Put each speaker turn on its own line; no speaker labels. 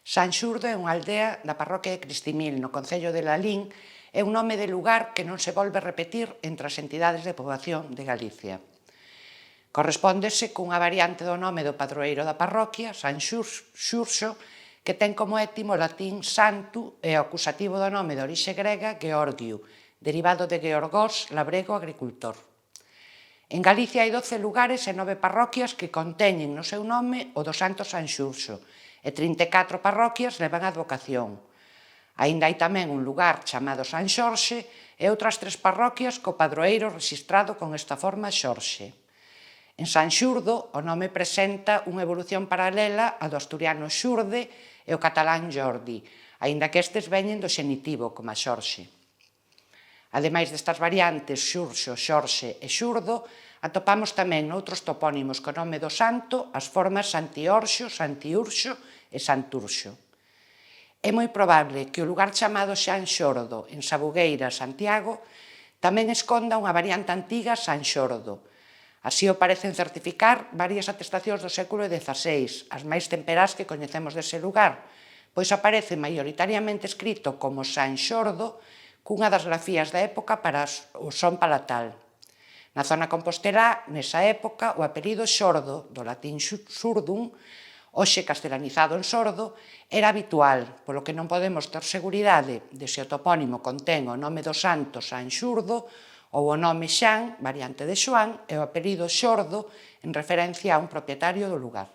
Sanxurdo é unha aldea da parroquia de Cristimil, no concello de Lalín, é un nome de lugar que non se volve a repetir entre as entidades de poboación de Galicia. Correspóndese cunha variante do nome do padroeiro da parroquia, Sanxurxo, que ten como étimo o latín santu e o acusativo do nome de orixe grega Georgiu, derivado de Georgos, labrego agricultor. En Galicia hai 12 lugares e 9 parroquias que conteñen no seu nome o do santo Sanxurxo, e 34 parroquias levan a advocación. Aínda hai tamén un lugar chamado San Xorxe e outras 3 parroquias co padroeiro rexistrado con esta forma Xorxe. En Sanxurdo, o nome presenta unha evolución paralela ao do asturiano xurde e o catalán Jordi, aínda que estes veñen do xenitivo, como a Xorxe. Ademais destas variantes Xurxo, Xorxe e Xurdo, atopamos tamén noutros topónimos co nome do santo as formas Santiorxo, Santiurxo e Santurxo. É moi probable que o lugar chamado Sanxordo, en Sabugueira, Santiago, tamén esconda unha variante antiga Sanxordo. Así o parecen certificar varias atestacións do século XVI, as máis temperás que coñecemos dese lugar, pois aparece maioritariamente escrito como Sanxordo cunha das grafías da época para o son palatal. Na zona compostelá, nesa época, o apelido xordo, do latín surdum, hoxe castelanizado en sordo, era habitual, polo que non podemos ter seguridade de se o topónimo contén o nome do santo Sanxurdo ou o nome Xan, variante de Xoán, e o apelido Xordo, en referencia a un propietario do lugar.